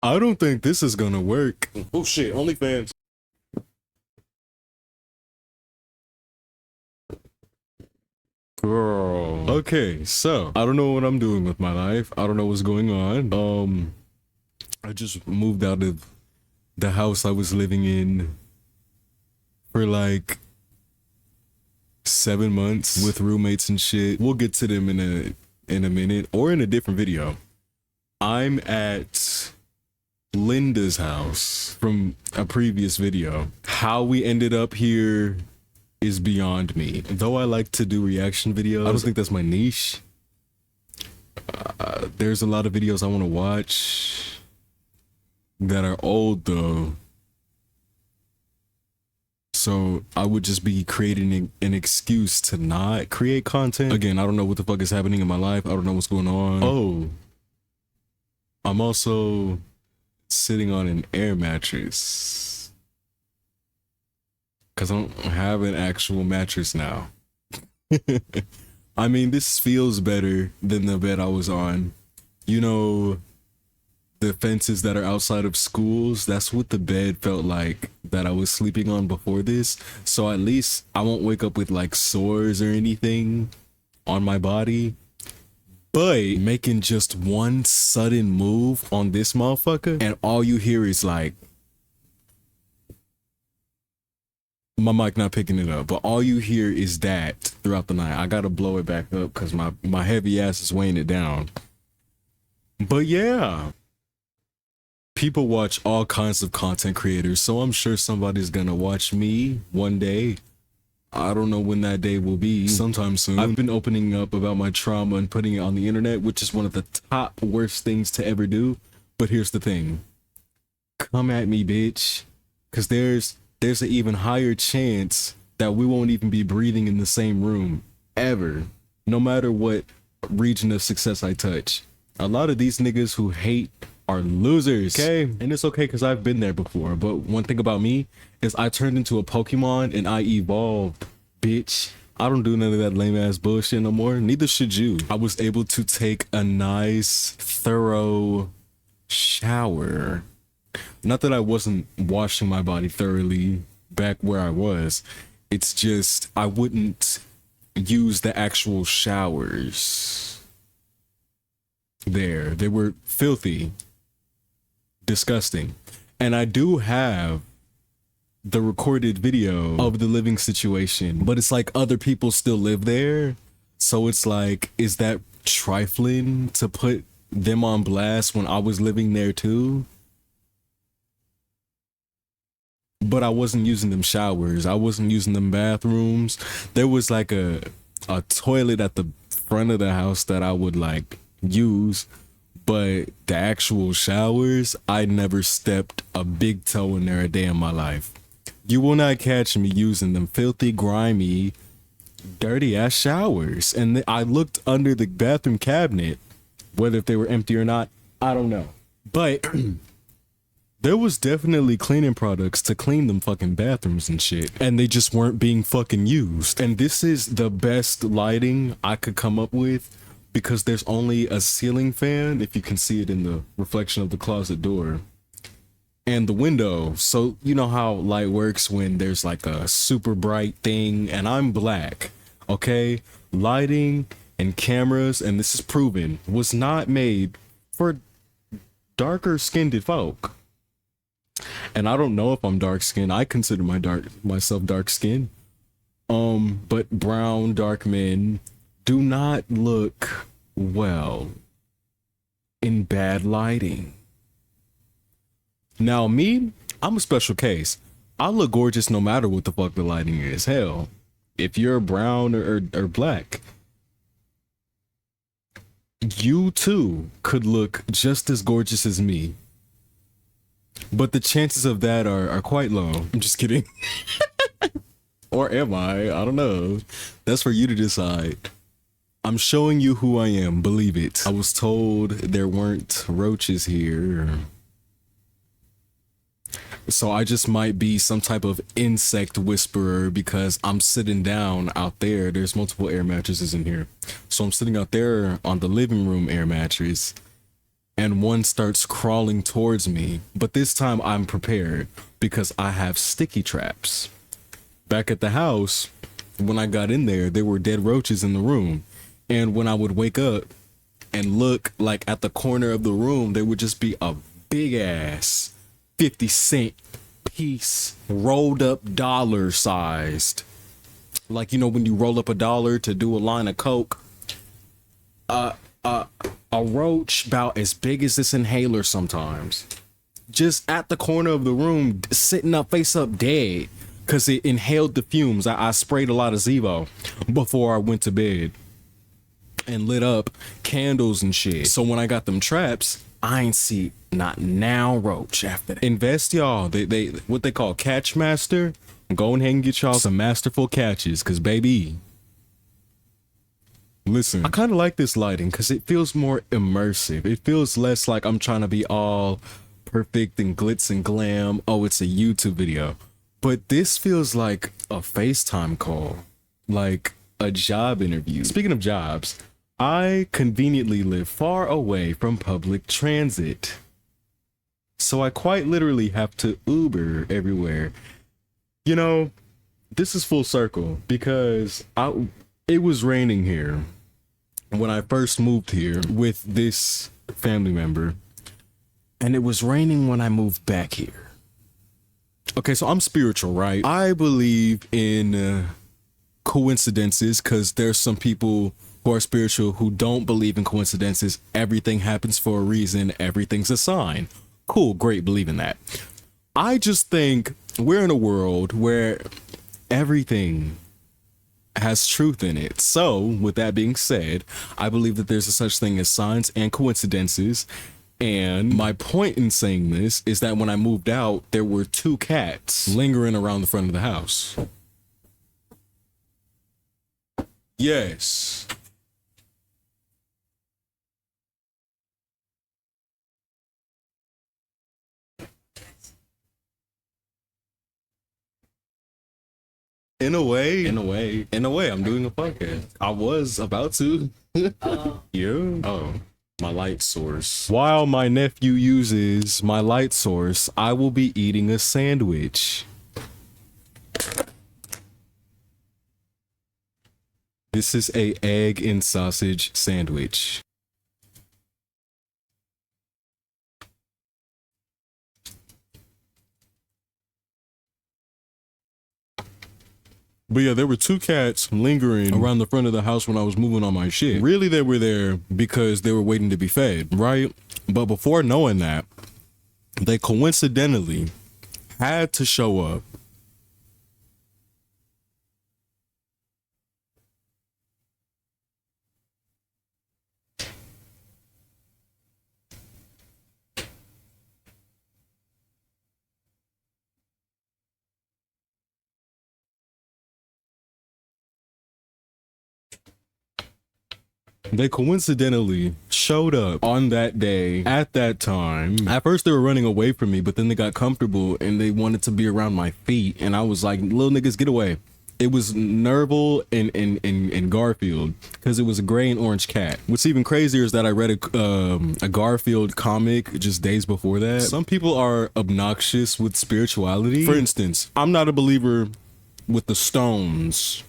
I don't think this is gonna work. Oh shit, OnlyFans. Girl. Okay, so I don't know what I'm doing with my life. I don't know what's going on. I just moved out of the house I was living in for like 7 months with roommates and shit. We'll get to them in a minute or in a different video. I'm at Linda's house from a previous video. How we ended up here is beyond me. Though I like to do reaction videos, I don't think that's my niche. There's a lot of videos I want to watch that are old though. So I would just be creating an excuse to not create content. Again, I don't know what the fuck is happening in my life. I don't know what's going on. Oh, I'm also sitting on an air mattress because I don't have an actual mattress now. I mean, this feels better than the bed I was on. You know, the fences that are outside of schools, that's what the bed felt like that I was sleeping on before this. So at least I won't wake up with like sores or anything on my body. But making just one sudden move on this motherfucker and all you hear is like, my mic not picking it up, but all you hear is that throughout the night. I gotta blow it back up because my heavy ass is weighing it down. But yeah, people watch all kinds of content creators, so I'm sure somebody's gonna watch me one day. I don't know when that day will be, sometime soon. I've been opening up about my trauma and putting it on the internet, which is one of the top worst things to ever do. But here's the thing. Come at me, bitch. Because there's an even higher chance that we won't even be breathing in the same room, ever. No matter what region of success I touch. A lot of these niggas who hate are losers, okay? And it's okay because I've been there before. But one thing about me is I turned into a Pokemon and I evolved, bitch. I don't do none of that lame ass bullshit no more. Neither should you. I was able to take a nice, thorough shower. Not that I wasn't washing my body thoroughly back where I was. It's just I wouldn't use the actual showers there. They were filthy. Disgusting. And I do have the recorded video of the living situation, but it's like other people still live there, so it's like, is that trifling to put them on blast when I was living there too? But I wasn't using them showers, I wasn't using them bathrooms. There was like a toilet at the front of the house that I would like use, but the actual showers, I never stepped a big toe in there a day in my life. You will not catch me using them filthy, grimy, dirty ass showers. And I looked under the bathroom cabinet, whether if they were empty or not, I don't know. But there was definitely cleaning products to clean them fucking bathrooms and shit, and they just weren't being fucking used. And this is the best lighting I could come up with, because there's only a ceiling fan, if you can see it in the reflection of the closet door, and the window. So you know how light works when there's like a super bright thing, and I'm black, okay? Lighting and cameras, and this is proven, was not made for darker skinned folk. And I don't know if I'm dark skinned. I consider myself dark skinned. But brown, dark men do not look well in bad lighting. Now me, I'm a special case. I look gorgeous no matter what the fuck the lighting is. Hell, if you're brown or black, you too could look just as gorgeous as me. But the chances of that are quite low. I'm just kidding. Or am I? I don't know. That's for you to decide. I'm showing you who I am, believe it. I was told there weren't roaches here. So I just might be some type of insect whisperer because I'm sitting down out there. There's multiple air mattresses in here. So I'm sitting out there on the living room air mattress. and one starts crawling towards me. But this time I'm prepared because I have sticky traps. Back at the house, when I got in there, there were dead roaches in the room. And when I would wake up and look like at the corner of the room, there would just be a big ass 50 cent piece rolled up dollar sized. Like, you know, when you roll up a dollar to do a line of Coke, a roach about as big as this inhaler sometimes, just at the corner of the room, sitting up face up dead because it inhaled the fumes. I sprayed a lot of Zevo before I went to bed and lit up candles and shit. So when I got them traps, I ain't see not now roach after that. Invest, y'all. They what they call catch master. Go ahead and get y'all some masterful catches, cause baby, listen, I kind of like this lighting because it feels more immersive. It feels less like I'm trying to be all perfect and glitz and glam. Oh, it's a YouTube video. But this feels like a FaceTime call, like a job interview. Speaking of jobs, I conveniently live far away from public transit, so I quite literally have to Uber everywhere. You know, this is full circle because it was raining here when I first moved here with this family member, and it was raining when I moved back here. Okay, so I'm spiritual, right? I believe in coincidences because there's some people who are spiritual who don't believe in coincidences. Everything happens for a reason. Everything's a sign. Cool, great, believe in that. I just think we're in a world where everything has truth in it. So, with that being said, I believe that there's a such thing as signs and coincidences. And my point in saying this is that when I moved out, there were 2 cats lingering around the front of the house. Yes. In a way, I'm doing a podcast. I was about to. Yeah. Oh, my light source. While my nephew uses my light source, I will be eating a sandwich. This is a egg and sausage sandwich. But yeah, there were 2 cats lingering around the front of the house when I was moving on my shit. Really, they were there because they were waiting to be fed, right? But before knowing that, they coincidentally had to show up. They coincidentally showed up on that day at that time. At first they were running away from me, but then they got comfortable and they wanted to be around my feet. And I was like, little niggas, get away. It was Nerval and Garfield because it was a gray and orange cat. What's even crazier is that I read a Garfield comic just days before that. Some people are obnoxious with spirituality. For instance, I'm not a believer with the stones.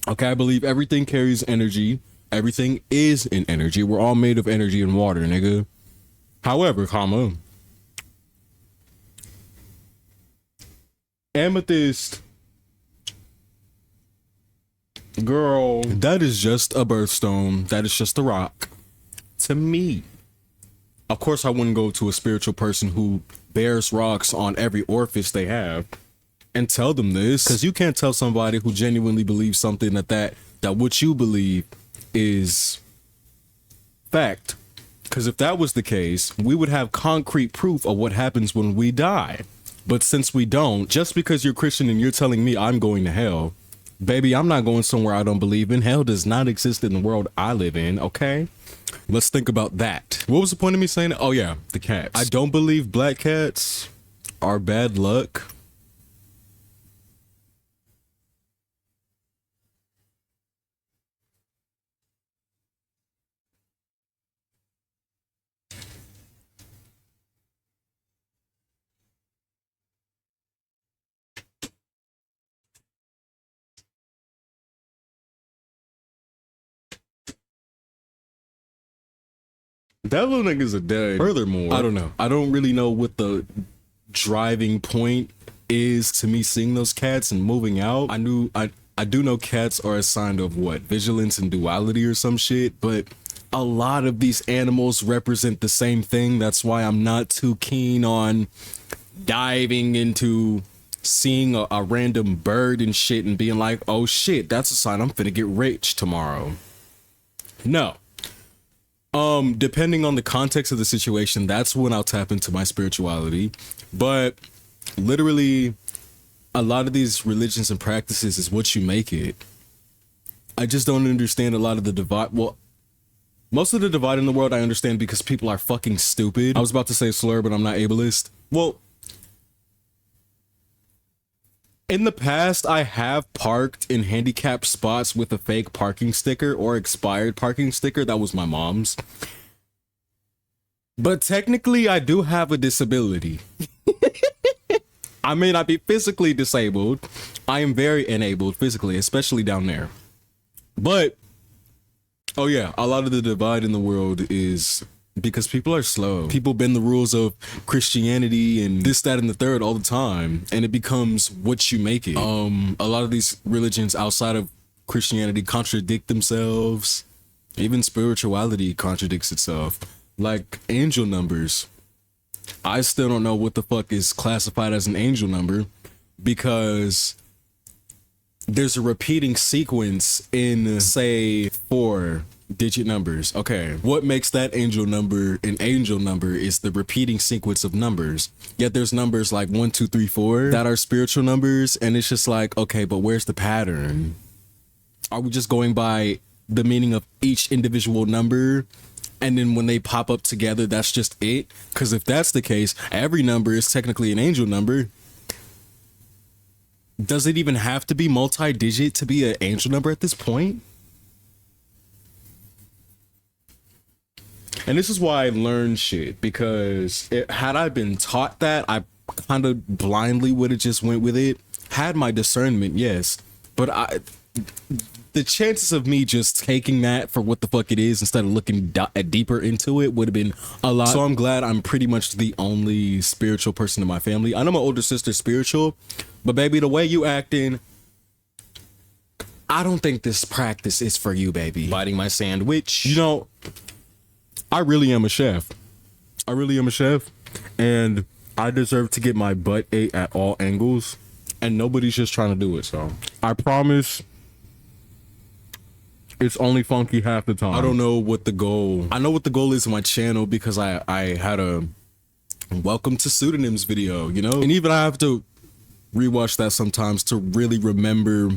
Okay, I believe everything carries energy. Everything is in energy. We're all made of energy and water, nigga. However, amethyst, girl, that is just a birthstone. That is just a rock to me. Of course, I wouldn't go to a spiritual person who bears rocks on every orifice they have and tell them this, because you can't tell somebody who genuinely believes something that what you believe is fact. Because if that was the case, we would have concrete proof of what happens when we die. But since we don't, just because you're Christian and you're telling me I'm going to hell, baby, I'm not going somewhere I don't believe in. Hell does not exist in the world I live in, okay? Let's think about that. What was the point of me saying that? Oh yeah, the cats. I don't believe black cats are bad luck. That little nigga's a dud. Furthermore, I don't know. I don't really know what the driving point is to me seeing those cats and moving out. I do know cats are a sign of what? Vigilance and duality or some shit, but a lot of these animals represent the same thing. That's why I'm not too keen on diving into seeing a random bird and shit and being like, oh shit, that's a sign I'm finna get rich tomorrow. No. Depending on the context of the situation, that's when I'll tap into my spirituality. But literally, a lot of these religions and practices is what you make it. I just don't understand a lot of the divide. Well, most of the divide in the world I understand because people are fucking stupid. I was about to say slur, but I'm not ableist. Well, in the past, I have parked in handicapped spots with a fake parking sticker or expired parking sticker. That was my mom's. But technically, I do have a disability. I may not be physically disabled. I am very enabled physically, especially down there. But, oh yeah, a lot of the divide in the world is because people are slow. People bend the rules of Christianity and this, that, and the third all the time, and it becomes what you make it. A lot of these religions outside of Christianity contradict themselves. Even spirituality contradicts itself. Like angel numbers. I still don't know what the fuck is classified as an angel number because there's a repeating sequence in, say, 4-digit numbers. Okay, what makes that angel number an angel number is the repeating sequence of numbers. Yet there's numbers like 1, 2, 3, 4 that are spiritual numbers, and it's just like, okay, but where's the pattern? Are we just going by the meaning of each individual number? And then when they pop up together, that's just it? Because if that's the case, every number is technically an angel number. Does it even have to be multi-digit to be an angel number at this point? And this is why I learned shit, because had I been taught that, I kind of blindly would have just went with it. Had my discernment, yes. But the chances of me just taking that for what the fuck it is instead of looking deeper into it would have been a lot. So I'm glad I'm pretty much the only spiritual person in my family. I know my older sister's spiritual, but baby, the way you acting, I don't think this practice is for you, baby. Biting my sandwich. You know, I really am a chef. I really am a chef, and I deserve to get my butt ate at all angles, and nobody's just trying to do it. So I promise it's only funky half the time. I don't know what the goal. I know what the goal is of my channel because I had a welcome to pseudonyms video, you know? And even I have to rewatch that sometimes to really remember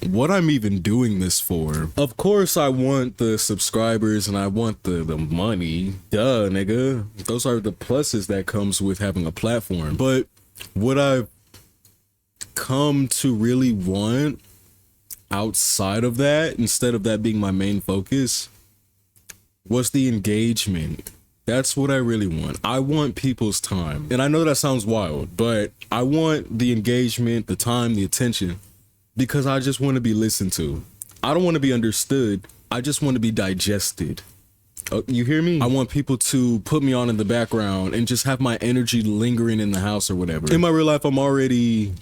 what I'm even doing this for. Of course, I want the subscribers and I want the money. Duh, nigga. Those are the pluses that comes with having a platform. But what I've come to really want outside of that, instead of that being my main focus, was the engagement. That's what I really want. I want people's time. And I know that sounds wild, but I want the engagement, the time, the attention, because I just want to be listened to. I don't want to be understood. I just want to be digested. You hear me? I want people to put me on in the background and just have my energy lingering in the house or whatever. In my real life, I'm already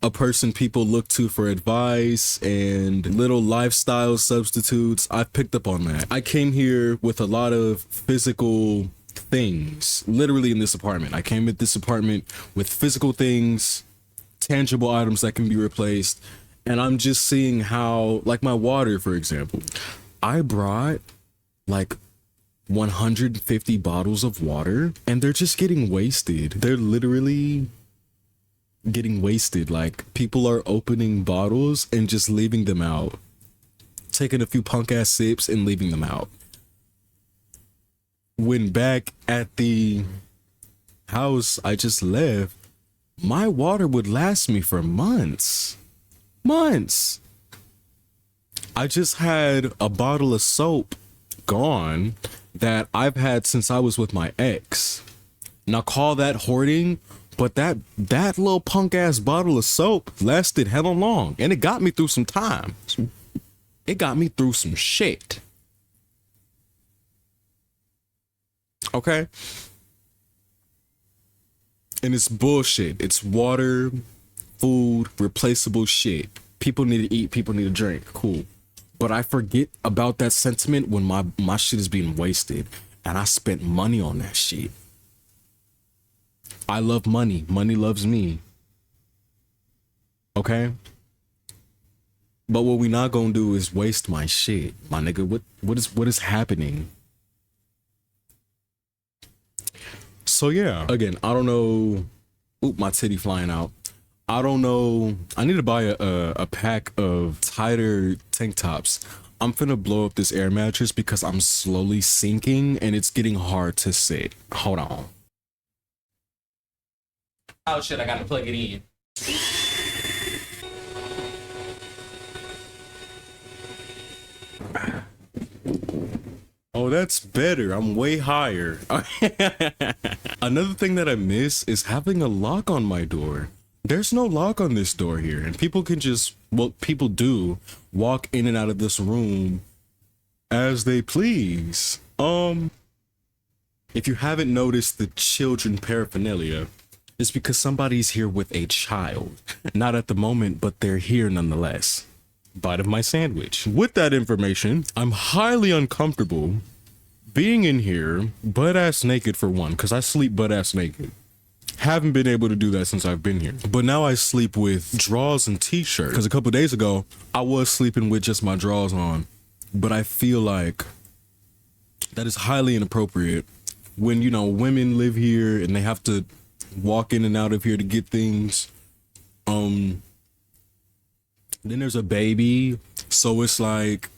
a person people look to for advice and little lifestyle substitutes. I've picked up on that. I came here with a lot of physical things, literally in this apartment. I came at this apartment with physical things, tangible items that can be replaced. And I'm just seeing how, like my water, for example, I brought like 150 bottles of water and they're just getting wasted. They're literally getting wasted. Like people are opening bottles and just leaving them out, taking a few punk ass sips and leaving them out. When back at the house I just left, my water would last me for months. I just had a bottle of soap gone that I've had since I was with my ex. Now call that hoarding, but that little punk ass bottle of soap lasted hella long, and it got me through some time. It got me through some shit. Okay? And it's bullshit. It's water, food, replaceable shit. People need to eat, people need to drink. Cool. But I forget about that sentiment when my shit is being wasted. And I spent money on that shit. I love money. Money loves me. Okay? But what we not gonna do is waste my shit. My nigga, what is happening? So yeah, again, I don't know. Oop, my titty flying out. I don't know. I need to buy a pack of tighter tank tops. I'm finna blow up this air mattress because I'm slowly sinking and it's getting hard to sit. Hold on. Oh shit, I gotta plug it in. Oh, that's better. I'm way higher. Another thing that I miss is having a lock on my door. There's no lock on this door here, and people can just, well, people do walk in and out of this room as they please. If you haven't noticed the children paraphernalia, it's because somebody's here with a child. Not at the moment, but they're here nonetheless. Bite of my sandwich. With that information, I'm highly uncomfortable being in here butt-ass naked for one, because I sleep butt-ass naked. Haven't been able to do that since I've been here. But now I sleep with drawers and t-shirts, because a couple days ago, I was sleeping with just my drawers on. But I feel like that is highly inappropriate when, you know, women live here and they have to walk in and out of here to get things. Then there's a baby, so it's like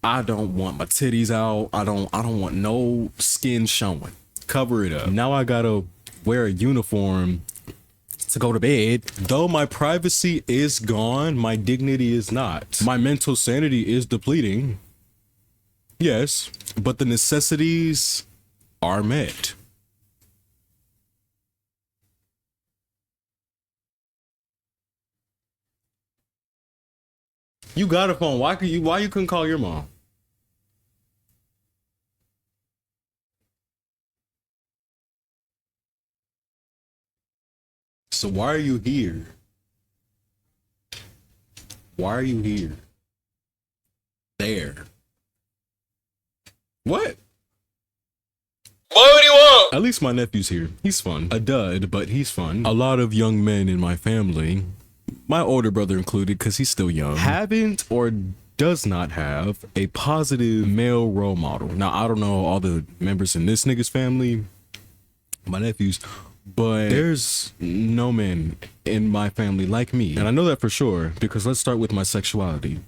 I don't want my titties out. I don't want no skin showing. Cover it up. Now I gotta wear a uniform to go to bed. Though my privacy is gone, my dignity is not. My mental sanity is depleting. Yes, but the necessities are met. You got a phone. Why you couldn't call your mom? So why are you here? Why are you here? There. What? What do you want? At least my nephew's here. He's fun. A dud, but he's fun. A lot of young men in my family, my older brother included, because he's still young, haven't or does not have a positive male role model. Now, I don't know all the members in this nigga's family, my nephews, but there's no men in my family like me. And I know that for sure, because let's start with my sexuality.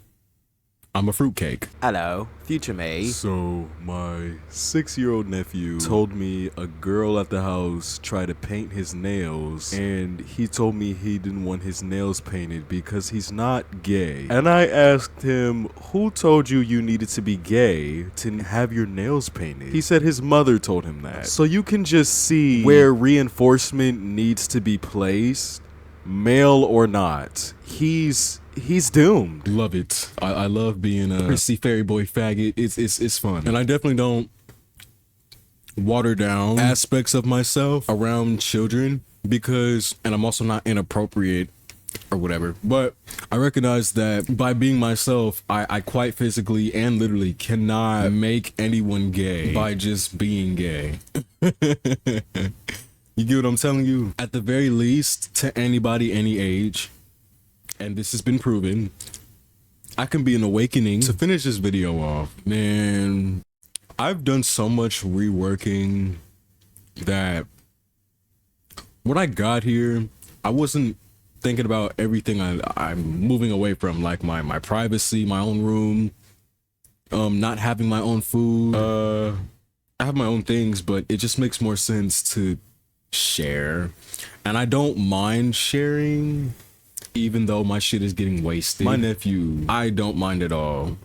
I'm a fruitcake. Hello, future me. So my 6-year-old nephew told me a girl at the house tried to paint his nails, and he told me he didn't want his nails painted because he's not gay. And I asked him, who told you you needed to be gay to have your nails painted? He said his mother told him that. So you can just see where reinforcement needs to be placed, male or not. He's doomed. Love it. I love being a prissy fairy boy faggot. It's fun. And I definitely don't water down aspects of myself around children because, and I'm also not inappropriate or whatever, but I recognize that by being myself, I quite physically and literally cannot make anyone gay by just being gay. You get what I'm telling you? At the very least, to anybody, any age, and this has been proven, I can be an awakening. To finish this video off, man, I've done so much reworking that when I got here, I wasn't thinking about everything I'm moving away from, like my privacy, my own room, not having my own food. I have my own things, but it just makes more sense to share. And I don't mind sharing, even though my shit is getting wasted. My nephew, I don't mind at all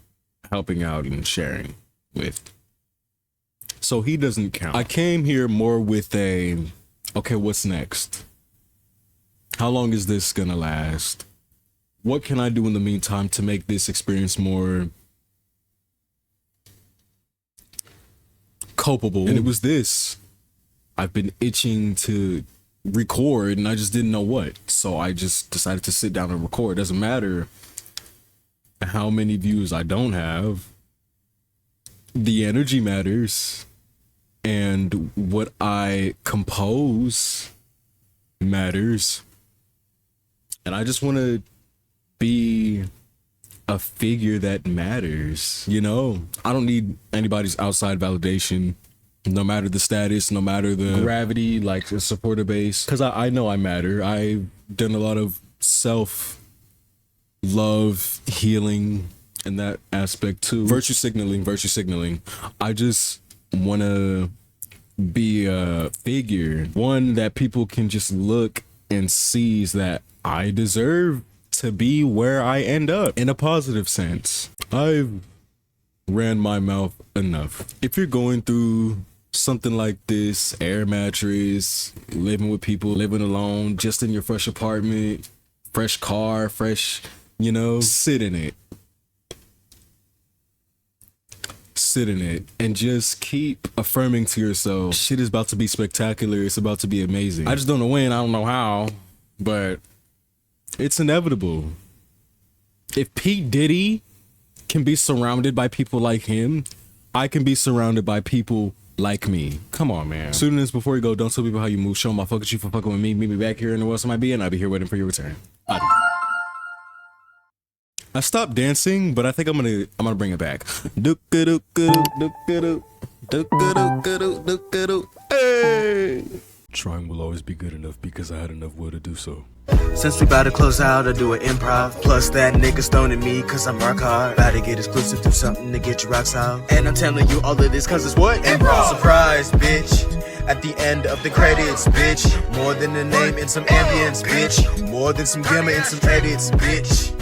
helping out and sharing with. So he doesn't count. I came here more with a, okay, what's next? How long is this gonna last? What can I do in the meantime to make this experience more culpable. And it was this. I've been itching to record and I just didn't know what. So I just decided to sit down and record. It doesn't matter how many views I don't have. The energy matters. And what I compose matters. And I just want to be a figure that matters, you know? I don't need anybody's outside validation, no matter the status, no matter the gravity, like the supporter base, because I know I matter. I've done a lot of self-love healing in that aspect too. Virtue signaling. I just want to be a figure, one that people can just look and sees that I deserve to be where I end up in a positive sense. I've ran my mouth enough. If you're going through something like this, air mattress, living with people, living alone, just in your fresh apartment, fresh car, fresh, you know, sit in it. Sit in it and just keep affirming to yourself, shit is about to be spectacular. It's about to be amazing. I just don't know when, I don't know how, but it's inevitable. If P. Diddy can be surrounded by people like him, I can be surrounded by people like me. Come on, man. Students, before you go, don't tell people how you move. Show them I fuck with you for fucking with me. Meet me back here in the world I might be, and I'll be here waiting for your return. Adios. I stopped dancing, but I think I'm gonna bring it back. Hey! Trying will always be good enough because I had enough will to do so. Since we bout to close out, I do an improv. Plus that nigga stoning me cause I'm rock hard. About to get exclusive, do something to get your rocks out. And I'm telling you all of this cause it's what? Improv! Surprise, bitch. At the end of the credits, bitch. More than a name and some ambience, bitch. More than some gamma and some edits, bitch.